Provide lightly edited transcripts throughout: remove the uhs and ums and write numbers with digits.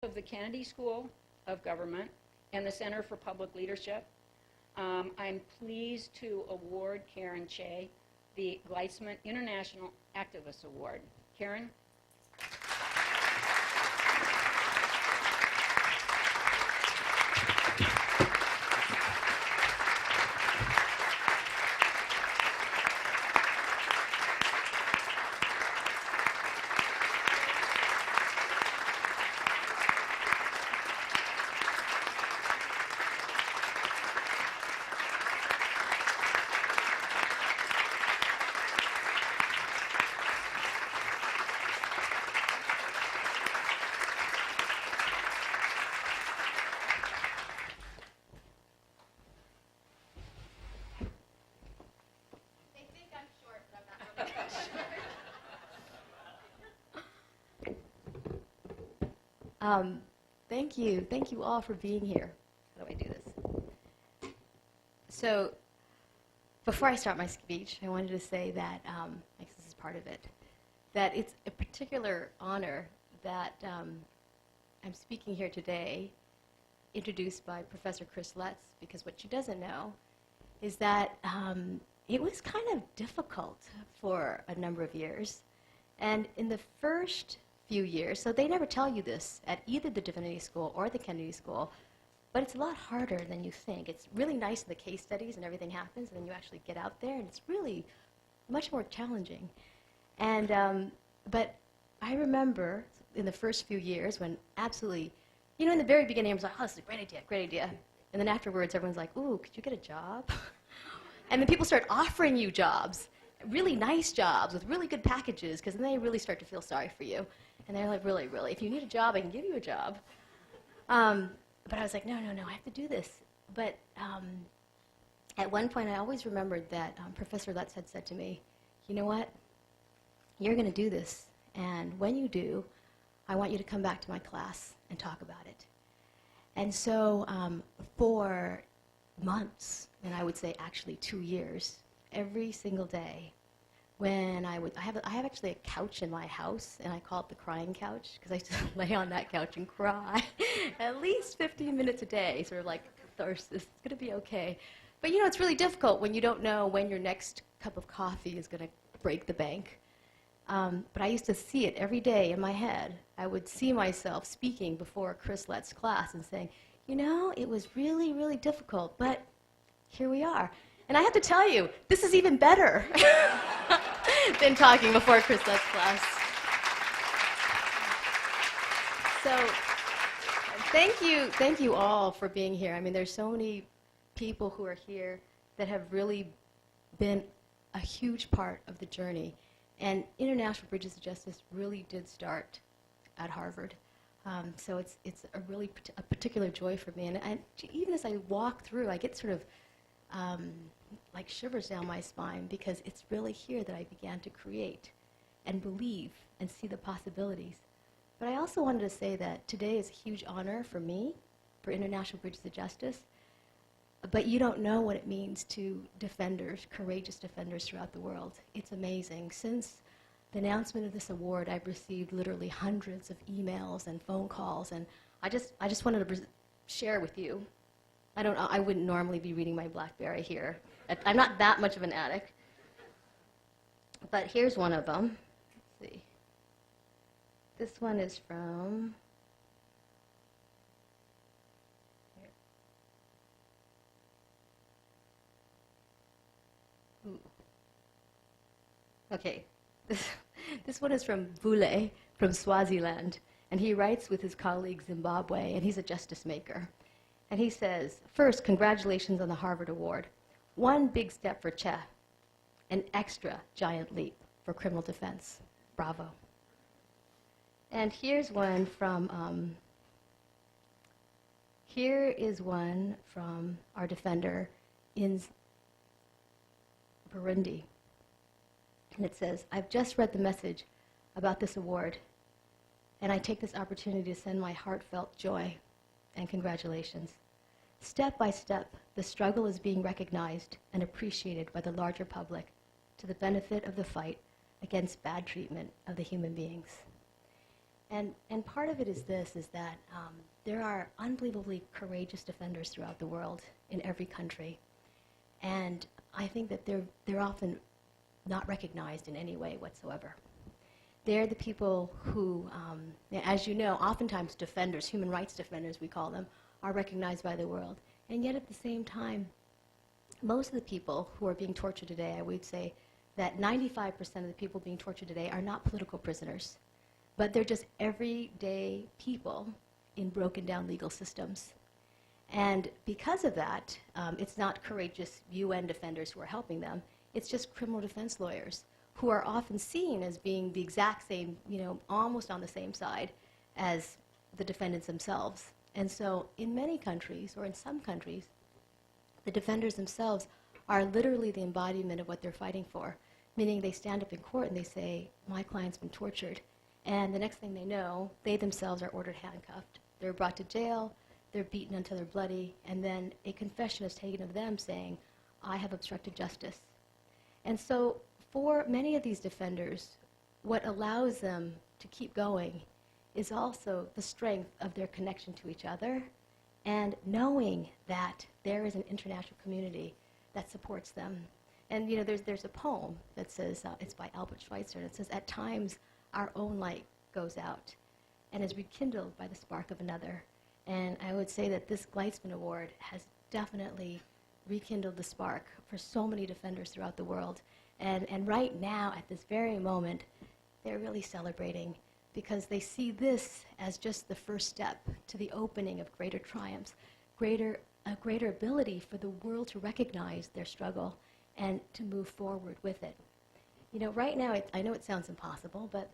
of the Kennedy School of Government and the Center for Public Leadership, I'm pleased to award Karen Tse the Gleitsman International Activist Award. Karen? Thank you all for being here. How do I do this? So, before I start my speech, I wanted to say that, this is part of it, that it's a particular honor that I'm speaking here today, introduced by Professor Kare Tse, because what she doesn't know is that it was kind of difficult for a number of years. And in the first few years, so they never tell you this at either the Divinity School or the Kennedy School, but it's a lot harder than you think. It's really nice in the case studies and everything happens, and then you actually get out there, and it's really much more challenging. And but I remember in the first few years when absolutely, in the very beginning, I was like, oh, this is a great idea. And then afterwards, everyone's like, ooh, could you get a job? And then people start offering you jobs, really nice jobs with really good packages, because then they really start to feel sorry for you. And they're like, really, if you need a job, I can give you a job. But I was like, no, I have to do this. But at one point, I always remembered that Professor Letts had said to me, you know what? You're going to do this. And when you do, I want you to come back to my class and talk about it. And so for months, and I would say actually 2 years, every single day, when I have actually a couch in my house, and I call it the crying couch, because I used to lay on that couch and cry at least 15 minutes a day, sort of like catharsis. It's going to be okay. But it's really difficult when you don't know when your next cup of coffee is going to break the bank. But I used to see it every day in my head. I would see myself speaking before Kare Tse's class and saying, it was really, really difficult, but here we are. And I have to tell you, this is even better than talking before Kare Tse's class. So thank you all for being here. I mean, there's so many people who are here that have really been a huge part of the journey. And International Bridges to Justice really did start at Harvard. So it's a really a particular joy for me. And even as I walk through, I get sort of like shivers down my spine, because it's really here that I began to create and believe and see the possibilities. But I also wanted to say that today is a huge honor for me, for International Bridges to Justice, but you don't know what it means to defenders, courageous defenders throughout the world. It's amazing. Since the announcement of this award, I've received literally hundreds of emails and phone calls, and I just wanted to share with you. I wouldn't normally be reading my BlackBerry here. I'm not that much of an addict. But here's one of them. Let's see. This one is from... Here. Ooh. Okay. This one is from Vule, from Swaziland. And he writes with his colleague Zimbabwe, and he's a justice maker. And he says, first, congratulations on the Harvard Award. One big step for Tse, an extra giant leap for criminal defense. Bravo. And here's one from, here is one from our defender in Burundi. And it says, I've just read the message about this award, and I take this opportunity to send my heartfelt joy and congratulations. Step by step, the struggle is being recognized and appreciated by the larger public to the benefit of the fight against bad treatment of the human beings. And part of it is this, is that there are unbelievably courageous defenders throughout the world in every country. And I think that they're often not recognized in any way whatsoever. They're the people who, as you know, oftentimes defenders, human rights defenders we call them, are recognized by the world. And yet at the same time, most of the people who are being tortured today, I would say that 95% of the people being tortured today are not political prisoners, but they're just everyday people in broken down legal systems. And because of that, it's not courageous UN defenders who are helping them, it's just criminal defense lawyers who are often seen as being the exact same, almost on the same side as the defendants themselves. And so in many countries, or in some countries, the defenders themselves are literally the embodiment of what they're fighting for, meaning they stand up in court and they say, my client's been tortured. And the next thing they know, they themselves are ordered handcuffed. They're brought to jail, they're beaten until they're bloody, and then a confession is taken of them saying, I have obstructed justice. And so for many of these defenders, what allows them to keep going is also the strength of their connection to each other and knowing that there is an international community that supports them. And there's a poem that says, it's by Albert Schweitzer, and it says, at times our own light goes out and is rekindled by the spark of another. And I would say that this Gleitsman Award has definitely rekindled the spark for so many defenders throughout the world. And right now, at this very moment, they're really celebrating because they see this as just the first step to the opening of greater triumphs, a greater ability for the world to recognize their struggle and to move forward with it. Right now, I know it sounds impossible, but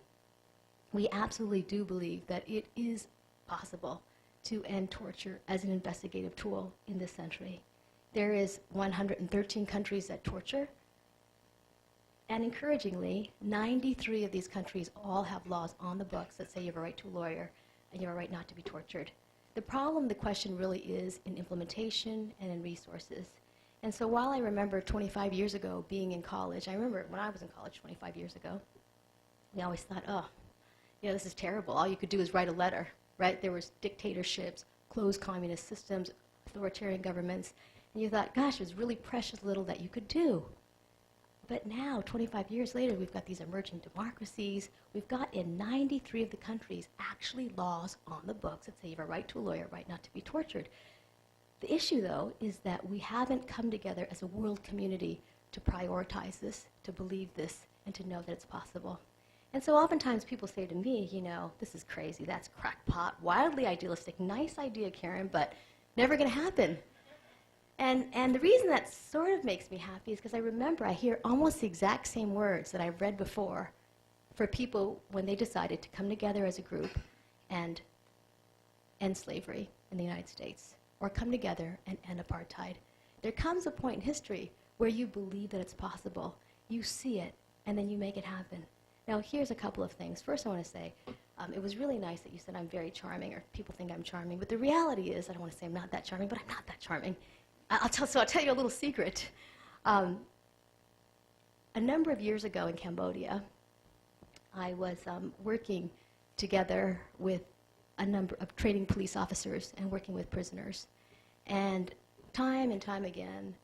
we absolutely do believe that it is possible to end torture as an investigative tool in this century. There is 113 countries that torture, and encouragingly, 93 of these countries all have laws on the books that say you have a right to a lawyer and you have a right not to be tortured. The question really is in implementation and in resources. And so while I remember 25 years ago being in college, I remember when I was in college 25 years ago, we always thought, this is terrible. All you could do is write a letter, right? There was dictatorships, closed communist systems, authoritarian governments, and you thought, gosh, there's really precious little that you could do. But now, 25 years later, we've got these emerging democracies. We've got in 93 of the countries actually laws on the books that say you have a right to a lawyer, right not to be tortured. The issue, though, is that we haven't come together as a world community to prioritize this, to believe this, and to know that it's possible. And so oftentimes people say to me, this is crazy, that's crackpot, wildly idealistic, nice idea, Karen, but never going to happen. And the reason that sort of makes me happy is because I hear almost the exact same words that I've read before for people when they decided to come together as a group and end slavery in the United States, or come together and end apartheid. There comes a point in history where you believe that it's possible, you see it, and then you make it happen. Now, here's a couple of things. First, I want to say, it was really nice that you said I'm very charming, or people think I'm charming, but the reality is, I don't want to say I'm not that charming, but I'm not that charming. I'll tell you a little secret. A number of years ago in Cambodia, I was working together with a number of training police officers and working with prisoners. And time again,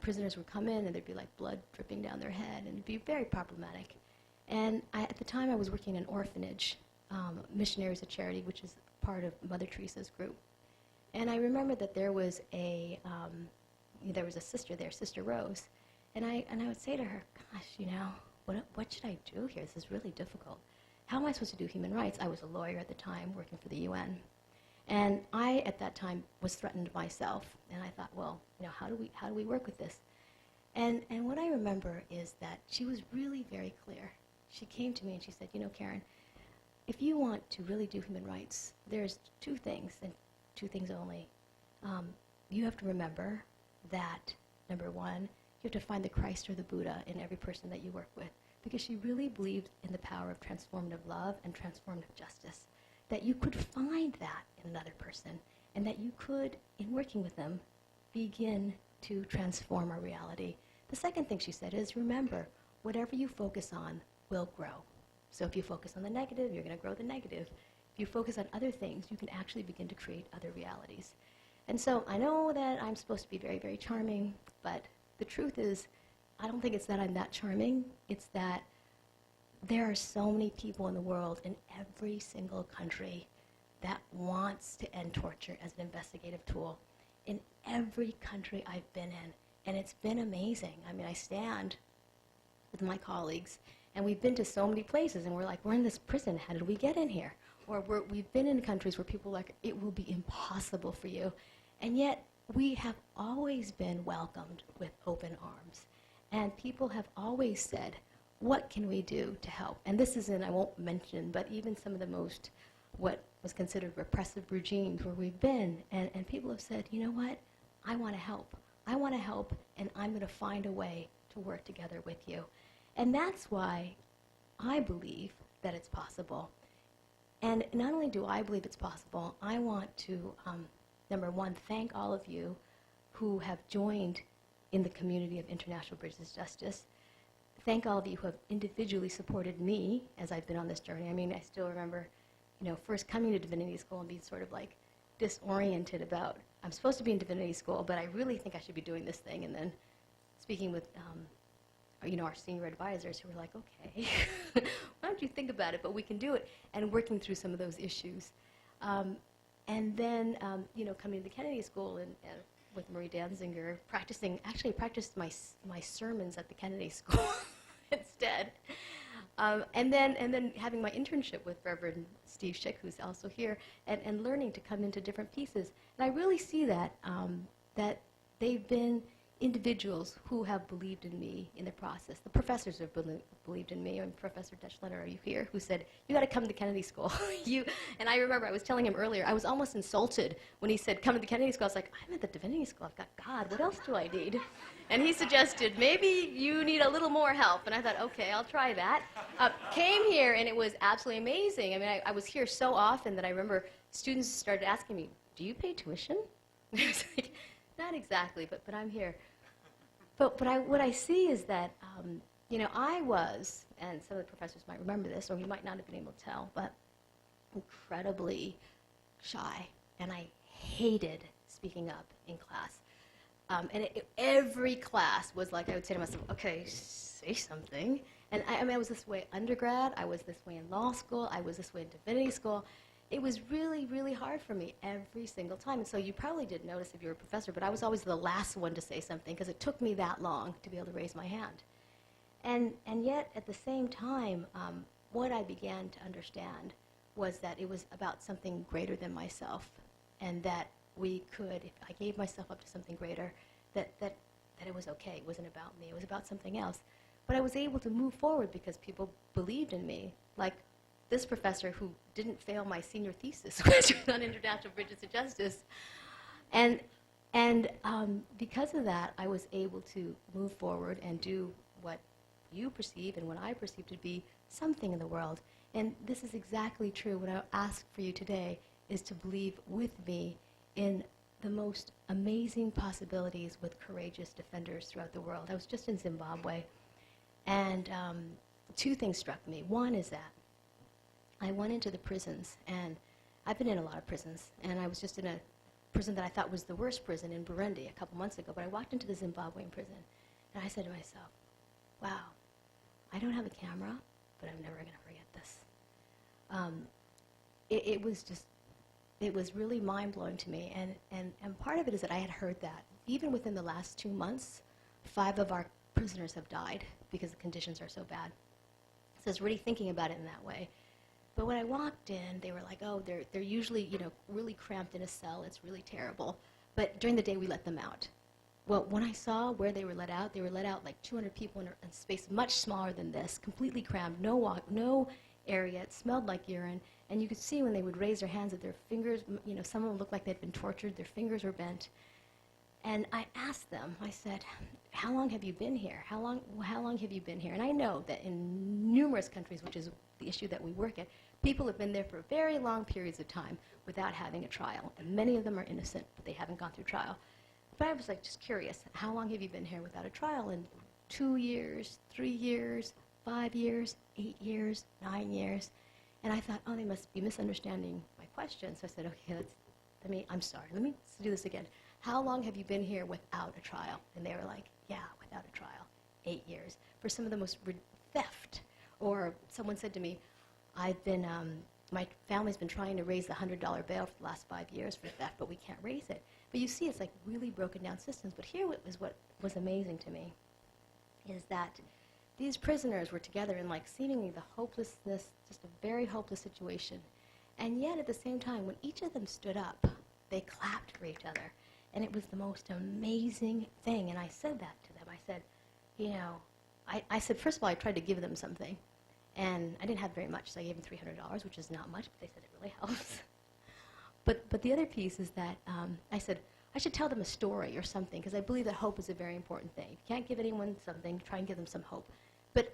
prisoners would come in and there'd be like blood dripping down their head, and it'd be very problematic. And at the time, I was working in an orphanage, Missionaries of Charity, which is part of Mother Teresa's group. And I remember that there was a sister there, Sister Rose, and I would say to her, gosh, what should I do here? This is really difficult. How am I supposed to do human rights? I was a lawyer at the time, working for the UN. And I, at that time, was threatened myself. And I thought, well, how do we work with this? And what I remember is that she was really very clear. She came to me and she said, Karen, if you want to really do human rights, there's two things, and two things only. You have to remember that, number one, you have to find the Christ or the Buddha in every person that you work with, because she really believed in the power of transformative love and transformative justice, that you could find that in another person, and that you could, in working with them, begin to transform our reality. The second thing she said is, remember, whatever you focus on will grow. So if you focus on the negative, you're going to grow the negative. If you focus on other things, you can actually begin to create other realities. And so I know that I'm supposed to be very, very charming, but the truth is, I don't think it's that I'm that charming. It's that there are so many people in the world, in every single country, that wants to end torture as an investigative tool. In every country I've been in. And it's been amazing. I mean, I stand with my colleagues, and we've been to so many places, and we're like, we're in this prison. How did we get in here? Or we've been in countries where people are like, it will be impossible for you. And yet, we have always been welcomed with open arms. And people have always said, what can we do to help? And this isn't, I won't mention, but even some of the most, what was considered repressive regimes where we've been, and people have said, you know what, I want to help. I want to help, and I'm going to find a way to work together with you. And that's why I believe that it's possible. And not only do I believe it's possible, I want to, number one, thank all of you who have joined in the community of International Bridges Justice. Thank all of you who have individually supported me as I've been on this journey. I mean, I still remember, first coming to divinity school and being sort of like disoriented about, I'm supposed to be in divinity school, but I really think I should be doing this thing. And then speaking with, our senior advisors who were like, okay, why don't you think about it, but we can do it, and working through some of those issues. And then, coming to the Kennedy School and with Marie Danziger, actually practiced my sermons at the Kennedy School instead. And then having my internship with Reverend Steve Schick, who's also here, and learning to come into different pieces. And I really see that, that they've been individuals who have believed in me in the process. The professors have believed in me. And Professor Deschletter, are you here? Who said, you got to come to Kennedy School. And I remember I was telling him earlier, I was almost insulted when he said, come to the Kennedy School. I was like, I'm at the Divinity School. I've got God. What else do I need? And he suggested, maybe you need a little more help. And I thought, okay, I'll try that. Came here, and it was absolutely amazing. I mean, I was here so often that I remember students started asking me, do you pay tuition? I was like, not exactly, but I'm here. But what I see is that, I was, and some of the professors might remember this, or you might not have been able to tell, but incredibly shy, and I hated speaking up in class. And every class was like, I would say to myself, okay, say something. And I was this way undergrad, I was this way in law school, I was this way in divinity school. It was really, really hard for me every single time. And so you probably didn't notice if you were a professor, but I was always the last one to say something because it took me that long to be able to raise my hand. And yet, at the same time, what I began to understand was that it was about something greater than myself, and that we could, if I gave myself up to something greater, that it was okay. It wasn't about me. It was about something else. But I was able to move forward because people believed in me. Like this professor who didn't fail my senior thesis, which was on International Bridges of Justice. And because of that, I was able to move forward and do what you perceive and what I perceive to be something in the world. And this is exactly true. What I ask for you today is to believe with me in the most amazing possibilities with courageous defenders throughout the world. I was just in Zimbabwe, and two things struck me. One is that I went into the prisons, and I've been in a lot of prisons, and I was just in a prison that I thought was the worst prison in Burundi a couple months ago, but I walked into the Zimbabwean prison, and I said to myself, wow, I don't have a camera, but I'm never going to forget this. It was really mind-blowing to me, and part of it is that I had heard that. Even within the last 2 months, 5 of our prisoners have died because the conditions are so bad. So I was really thinking about it in that way. But when I walked in, they were like, oh, they're usually, really cramped in a cell. It's really terrible. But during the day, we let them out. Well, when I saw where they were let out like 200 people in a space much smaller than this, completely crammed, no area. It smelled like urine. And you could see when they would raise their hands that their fingers, some of them looked like they'd been tortured. Their fingers were bent. And I asked them, I said, how long have you been here? How long have you been here? And I know that in numerous countries, which is the issue that we work at, people have been there for very long periods of time without having a trial. And many of them are innocent, but they haven't gone through trial. But I was just curious, how long have you been here without a trial? And 2 years, 3 years, 5 years, 8 years, 9 years. And I thought, oh, they must be misunderstanding my question. So I said, okay, I'm sorry, let me do this again. How long have you been here without a trial? And they were like, yeah, without a trial, 8 years. For some of the most theft. Or someone said to me, my family's been trying to raise the $100 bail for the last 5 years for theft, but we can't raise it. But you see, it's like really broken down systems. But here was what was amazing to me, is that these prisoners were together in like seemingly the hopelessness, just a very hopeless situation. And yet at the same time, when each of them stood up, they clapped for each other. And it was the most amazing thing. And I said that to them. I said, you know, I said, first of all, I tried to give them something. And I didn't have very much, so I gave them $300, which is not much, but they said it really helps. But the other piece is that I said, I should tell them a story or something, because I believe that hope is a very important thing. If you can't give anyone something, try and give them some hope. But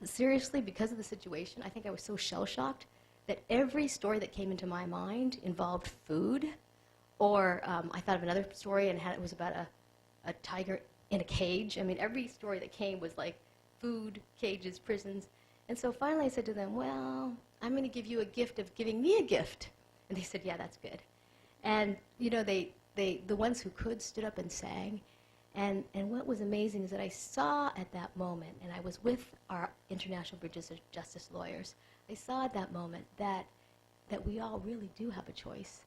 seriously, because of the situation, I think I was so shell-shocked that every story that came into my mind involved food, or I thought of another story and it was about a tiger in a cage. I mean, every story that came was like food, cages, prisons. And so finally I said to them, well, I'm going to give you a gift of giving me a gift. And they said, yeah, that's good. And, you know, the ones who could stood up and sang. And what was amazing is that I saw at that moment, and I was with our International Bridges of Justice lawyers, I saw at that moment that we all really do have a choice,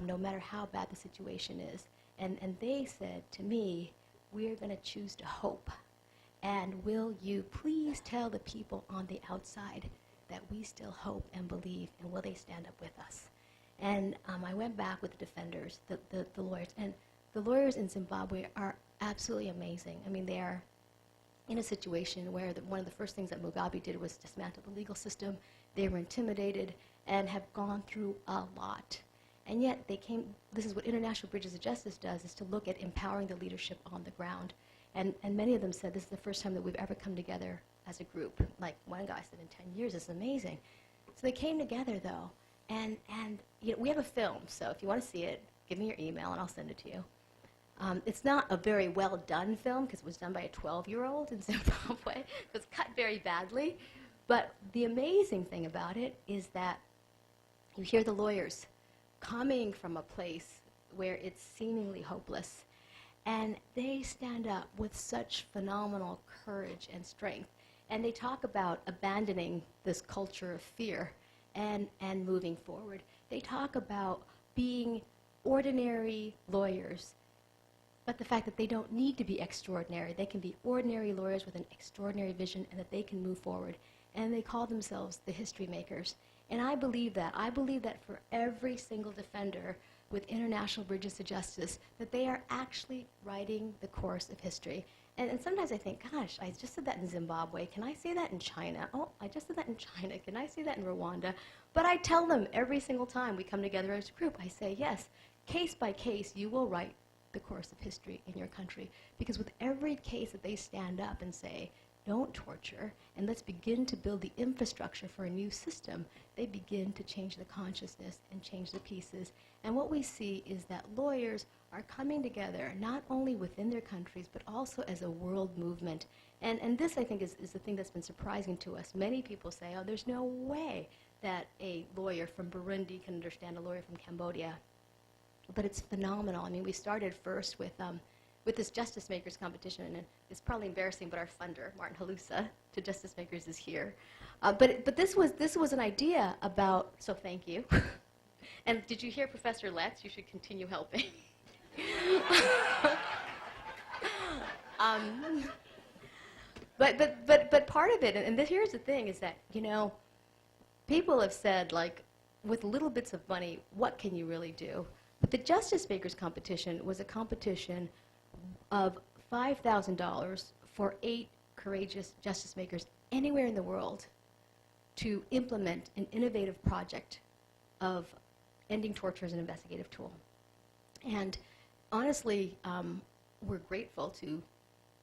no matter how bad the situation is. And they said to me, we're going to choose to hope. And will you please tell the people on the outside that we still hope and believe, and will they stand up with us? And I went back with the defenders, the lawyers. And the lawyers in Zimbabwe are absolutely amazing. I mean, they are in a situation where one of the first things that Mugabe did was dismantle the legal system. They were intimidated and have gone through a lot. And yet this is what International Bridges of Justice does, is to look at empowering the leadership on the ground. And many of them said this is the first time that we've ever come together as a group. Like one guy said, in 10 years, it's amazing. So they came together, though. And you know, we have a film, so if you want to see it, give me your email and I'll send it to you. It's not a very well-done film because it was done by a 12-year-old in Zimbabwe. It was cut very badly. But the amazing thing about it is that you hear the lawyers coming from a place where it's seemingly hopeless, and they stand up with such phenomenal courage and strength. And they talk about abandoning this culture of fear and moving forward. They talk about being ordinary lawyers, but the fact that they don't need to be extraordinary. They can be ordinary lawyers with an extraordinary vision, and that they can move forward. And they call themselves the history makers. And I believe that. I believe that for every single defender with International Bridges to Justice, that they are actually writing the course of history. And sometimes I think, gosh, I just said that in Zimbabwe. Can I say that in China? Oh, I just said that in China. Can I say that in Rwanda? But I tell them every single time we come together as a group, I say, yes, case by case, you will write the course of history in your country. Because with every case that they stand up and say, don't torture, and let's begin to build the infrastructure for a new system, they begin to change the consciousness and change the pieces. And what we see is that lawyers are coming together, not only within their countries, but also as a world movement. And this, I think, is the thing that's been surprising to us. Many people say, oh, there's no way that a lawyer from Burundi can understand a lawyer from Cambodia. But it's phenomenal. I mean, we started first with this Justice Makers competition, and it's probably embarrassing, but our funder, Martin Halusa, to Justice Makers is here. But this was an idea about, so thank you. And did you hear Professor Letts? You should continue helping. But part of it, and here's the thing, is that, you know, people have said, like, with little bits of money, what can you really do? But the Justice Makers competition was a competition of $5,000 for 8 courageous justice makers anywhere in the world to implement an innovative project of ending torture as an investigative tool. And honestly, we're grateful to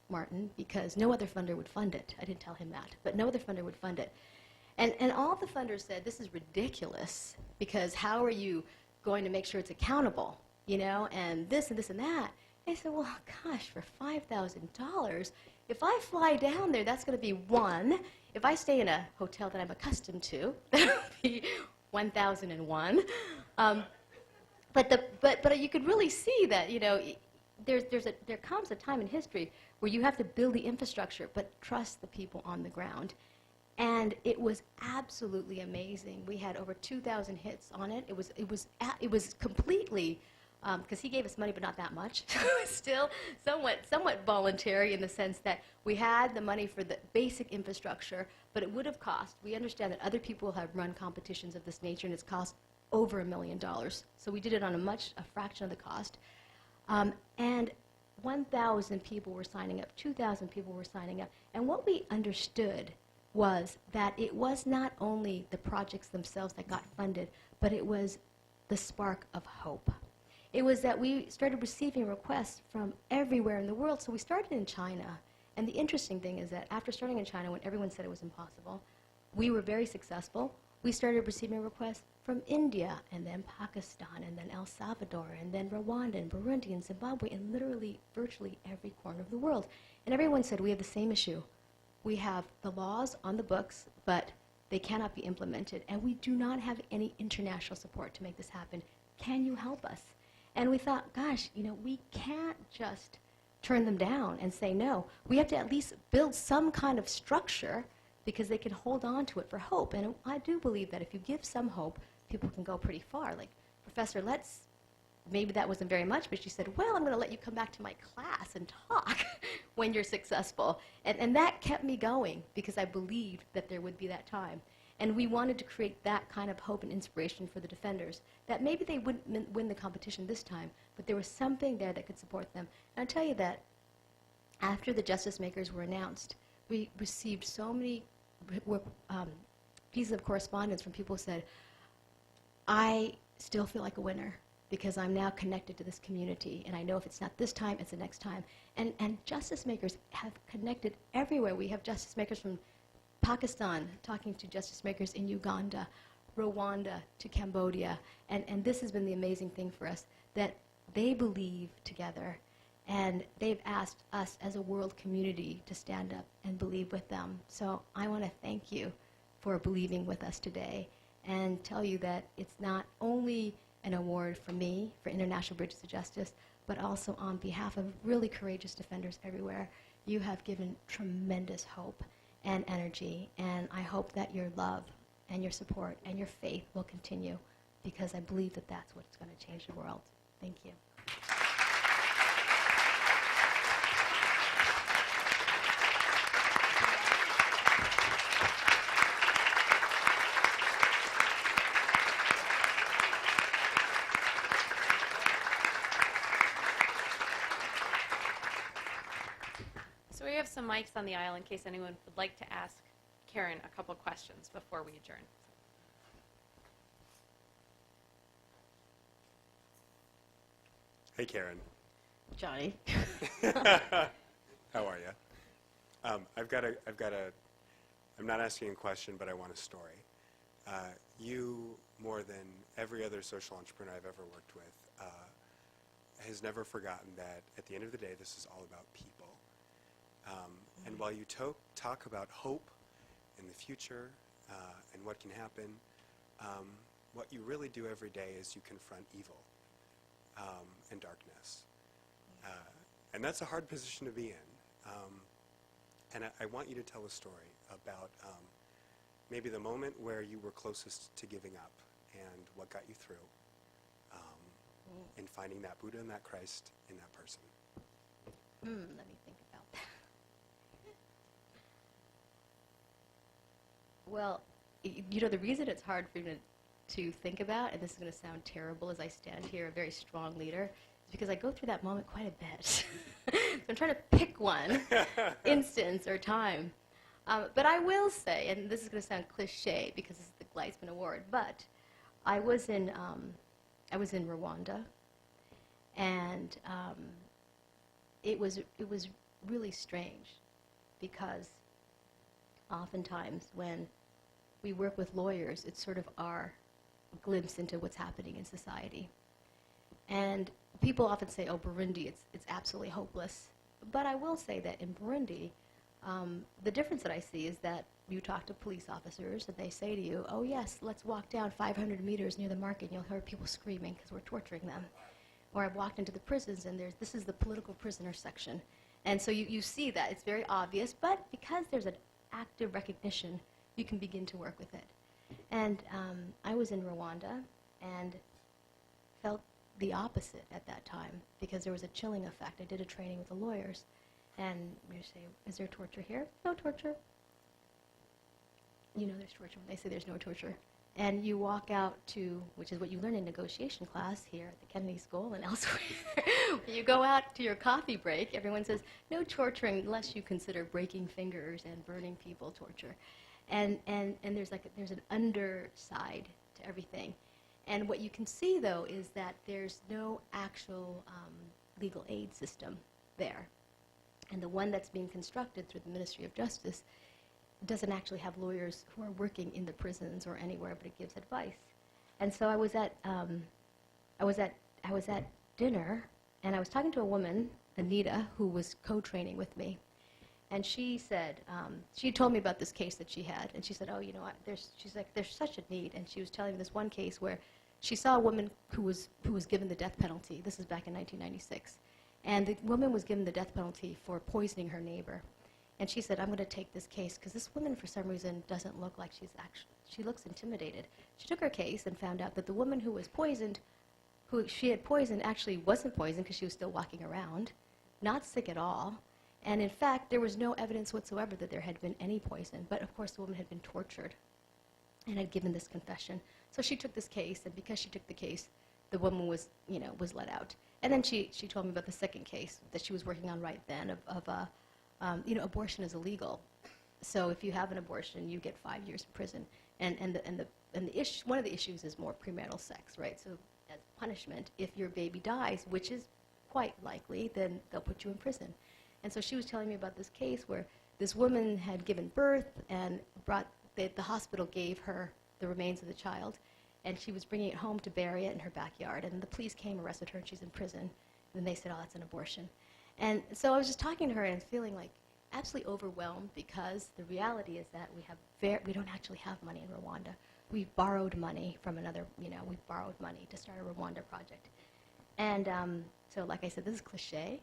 Martin because no other funder would fund it. I didn't tell him that, but no other funder would fund it. And all the funders said, this is ridiculous, because how are you going to make sure it's accountable, you know, and this and this and that. I said, well, gosh, for $5,000, if I fly down there, that's going to be 1. If I stay in a hotel that I'm accustomed to, that'll be 1,001. But you could really see that, there comes a time in history where you have to build the infrastructure, but trust the people on the ground. And it was absolutely amazing. We had over 2,000 hits on it. It was completely, because he gave us money, but not that much. It was still somewhat voluntary in the sense that we had the money for the basic infrastructure, but it would have cost. We understand that other people have run competitions of this nature, and it's cost over $1 million. So we did it on a fraction of the cost. And 1,000 people were signing up, 2,000 people were signing up. And what we understood was that it was not only the projects themselves that got funded, but it was the spark of hope. It was that we started receiving requests from everywhere in the world. So we started in China. And the interesting thing is that after starting in China, when everyone said it was impossible, we were very successful. We started receiving requests from India, and then Pakistan, and then El Salvador, and then Rwanda, and Burundi, and Zimbabwe, and literally virtually every corner of the world. And everyone said, we have the same issue. We have the laws on the books, but they cannot be implemented, and we do not have any international support to make this happen. Can you help us? And we thought, gosh, we can't just turn them down and say no. We have to at least build some kind of structure because they can hold on to it for hope. And I do believe that if you give some hope, people can go pretty far. Like Professor Letts, maybe that wasn't very much, but she said, well, I'm going to let you come back to my class and talk when you're successful. And that kept me going because I believed that there would be that time. And we wanted to create that kind of hope and inspiration for the defenders, that maybe they wouldn't win the competition this time, but there was something there that could support them. And I'll tell you that after the Justice Makers were announced, we received so many pieces of correspondence from people who said, I still feel like a winner because I'm now connected to this community, and I know if it's not this time, it's the next time. And Justice Makers have connected everywhere. We have Justice Makers from Pakistan talking to Justice Makers in Uganda, Rwanda to Cambodia, and this has been the amazing thing for us, that they believe together, and they've asked us as a world community to stand up and believe with them. So I want to thank you for believing with us today and tell you that it's not only an award for me, for International Bridges to Justice, but also on behalf of really courageous defenders everywhere. You have given tremendous hope and energy, and I hope that your love and your support and your faith will continue, because I believe that that's what's going to change the world. Thank you. So we have some mics on the aisle in case anyone would like to ask Karen a couple questions before we adjourn. Hey, Karen. Johnny. How are you? I'm not asking a question, but I want a story. You, more than every other social entrepreneur I've ever worked with, has never forgotten that at the end of the day, this is all about people. And while you talk about hope in the future and what can happen, what you really do every day is you confront evil and darkness. And that's a hard position to be in. And I want you to tell a story about maybe the moment where you were closest to giving up and what got you through in finding that Buddha and that Christ in that person. Let me think about that. Well, the reason it's hard for me to think about, and this is going to sound terrible as I stand here, a very strong leader, is because I go through that moment quite a bit. So I'm trying to pick one instance or time. But I will say, and this is going to sound cliche because this is the Gleitsman Award, but I was in Rwanda, and it was really strange because oftentimes when we work with lawyers, it's sort of our glimpse into what's happening in society. And people often say, oh, Burundi, it's absolutely hopeless. But I will say that in Burundi, the difference that I see is that you talk to police officers and they say to you, oh yes, let's walk down 500 meters near the market and you'll hear people screaming because we're torturing them. Or I've walked into the prisons and this is the political prisoner section. And so you see that. It's very obvious, but because there's an active recognition, you can begin to work with it. And I was in Rwanda and felt the opposite at that time because there was a chilling effect. I did a training with the lawyers. And you say, is there torture here? No torture. You know there's torture when they say there's no torture. And you walk out to, which is what you learn in negotiation class here at the Kennedy School and elsewhere. When you go out to your coffee break, everyone says, no torturing unless you consider breaking fingers and burning people torture. And there's an underside to everything. And what you can see, though, is that there's no actual legal aid system there. And the one that's being constructed through the Ministry of Justice doesn't actually have lawyers who are working in the prisons or anywhere, but it gives advice. And so I was at dinner, and I was talking to a woman, Anita, who was co-training with me. And she said, she told me about this case that she had, and she said, oh, you know, she's like, there's such a need. And she was telling me this one case where she saw a woman who was given the death penalty. This is back in 1996. And the woman was given the death penalty for poisoning her neighbor. And she said, I'm going to take this case, because this woman, for some reason, doesn't look like she looks intimidated. She took her case and found out that the woman who was poisoned, who she had poisoned, actually wasn't poisoned because she was still walking around, not sick at all. And in fact, there was no evidence whatsoever that there had been any poison. But of course, the woman had been tortured and had given this confession. So she took this case, and because she took the case, the woman was let out. And then she told me about the second case that she was working on right then of abortion is illegal. So if you have an abortion, you get 5 years in prison. And the issue, one of the issues is more premarital sex, right? So as punishment, if your baby dies, which is quite likely, then they'll put you in prison. And so she was telling me about this case where this woman had given birth and the hospital gave her the remains of the child, and she was bringing it home to bury it in her backyard. And the police came, arrested her, and she's in prison. And then they said, oh, that's an abortion. And so I was just talking to her and feeling like absolutely overwhelmed, because the reality is that we don't actually have money in Rwanda. We borrowed money from another, we borrowed money to start a Rwanda project. And so like I said, this is cliche,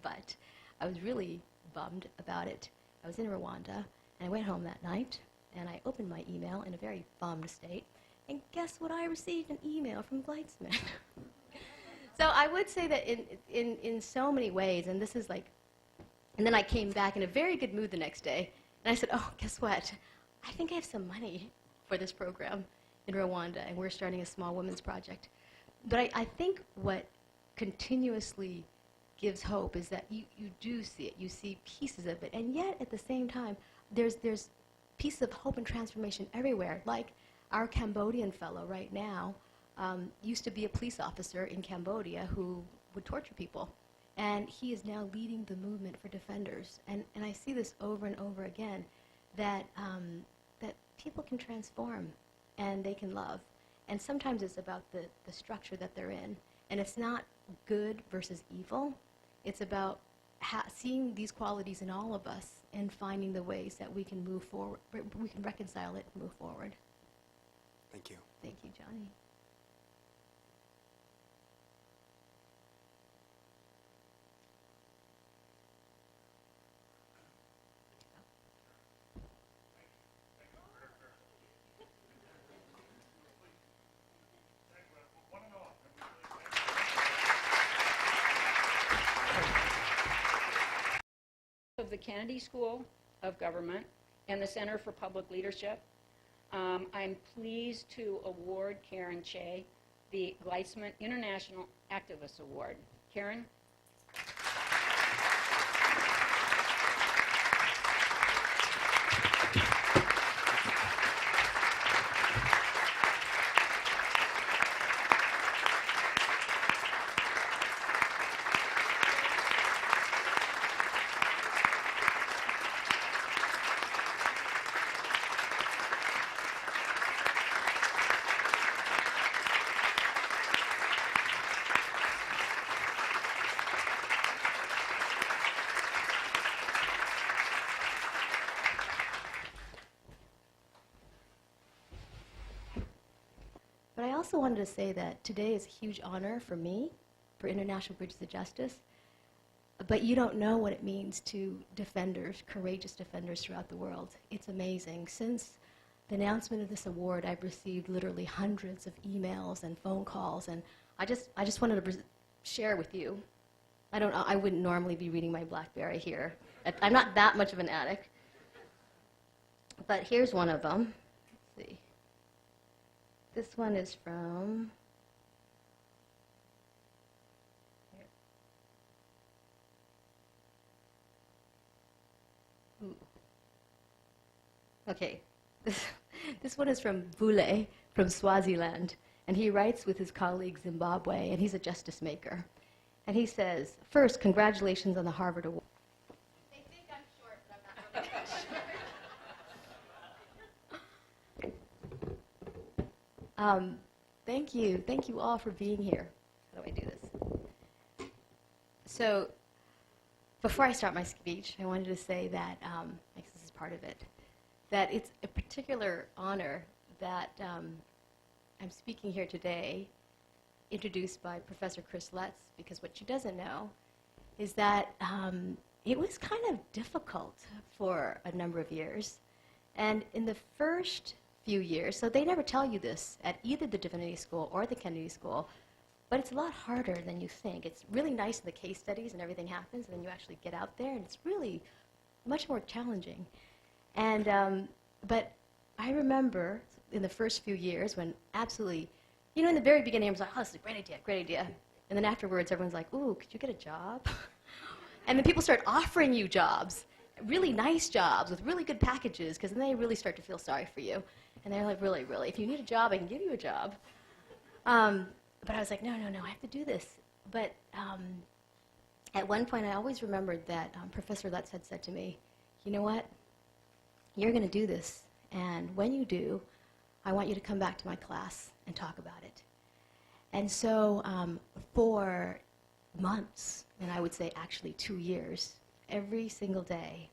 but I was really bummed about it. I was in Rwanda, and I went home that night, and I opened my email in a very bummed state, and guess what? I received an email from Gleitsman. So I would say that in so many ways, and this is like, and then I came back in a very good mood the next day, and I said, oh, guess what? I think I have some money for this program in Rwanda, and we're starting a small women's project. But I think what continuously gives hope is that you do see it. You see pieces of it. And yet, at the same time, there's pieces of hope and transformation everywhere. Like our Cambodian fellow right now used to be a police officer in Cambodia who would torture people. And he is now leading the movement for defenders. And I see this over and over again, that people can transform and they can love. And sometimes it's about the structure that they're in. And it's not good versus evil. It's about seeing these qualities in all of us and finding the ways that we can move forward, we can reconcile it and move forward. Thank you. Thank you, Johnny. Of the Kennedy School of Government and the Center for Public Leadership, I'm pleased to award Karen Tse the Gleitsman International Activist Award. Karen? also wanted to say that today is a huge honor for me, for International Bridges of Justice, but you don't know what it means to defenders, courageous defenders throughout the world. It's amazing. Since the announcement of this award, I've received literally hundreds of emails and phone calls, and I just wanted to share with you. I wouldn't normally be reading my BlackBerry here. I'm not that much of an addict. But here's one of them. Let's see. This one is from... Ooh. Okay. This one is from Bule, from Swaziland. And he writes with his colleague Zimbabwe, and he's a justice maker. And he says, first, congratulations on the Harvard Award. They think I'm short, but I'm not really that short. Thank you. Thank you all for being here. How do I do this? So, before I start my speech, I wanted to say that, this is part of it, that it's a particular honor that I'm speaking here today, introduced by Professor Chris Letts, because what she doesn't know is that it was kind of difficult for a number of years. And in the first few years, so they never tell you this at either the Divinity School or the Kennedy School, but it's a lot harder than you think. It's really nice in the case studies and everything happens, and then you actually get out there, and it's really much more challenging. And but I remember in the first few years when absolutely, in the very beginning I was like, oh, this is a great idea. And then afterwards everyone's like, ooh, could you get a job? And then people start offering you jobs, really nice jobs with really good packages, because then they really start to feel sorry for you. And they're like, really, if you need a job, I can give you a job. But I was like, no, I have to do this. But at one point I always remembered that Professor Letts had said to me, you know what? You're going to do this, and when you do, I want you to come back to my class and talk about it. And so for months, and I would say actually 2 years, every single day,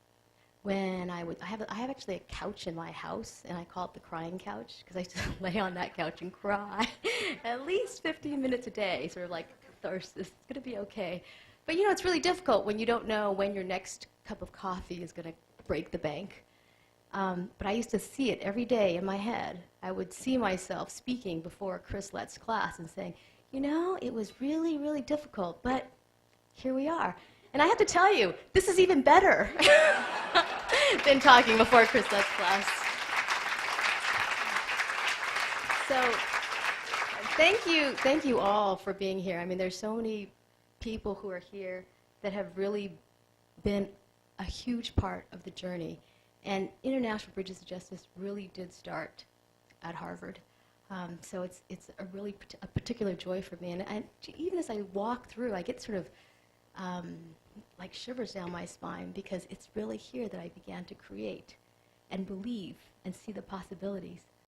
when I have actually a couch in my house, and I call it the crying couch, because I used to lay on that couch and cry at least 15 minutes a day, sort of like catharsis. It's going to be okay. But it's really difficult when you don't know when your next cup of coffee is going to break the bank. But I used to see it every day in my head. I would see myself speaking before Chris Letts' class and saying, it was really, really difficult, but here we are. And I have to tell you, this is even better than talking before Chris Letts' class. So thank you all for being here. I mean, there's so many people who are here that have really been a huge part of the journey. And International Bridges of Justice really did start at Harvard. So it's a really a particular joy for me. And even as I walk through, I get sort of like shivers down my spine, because it's really here that I began to create and believe and see the possibilities.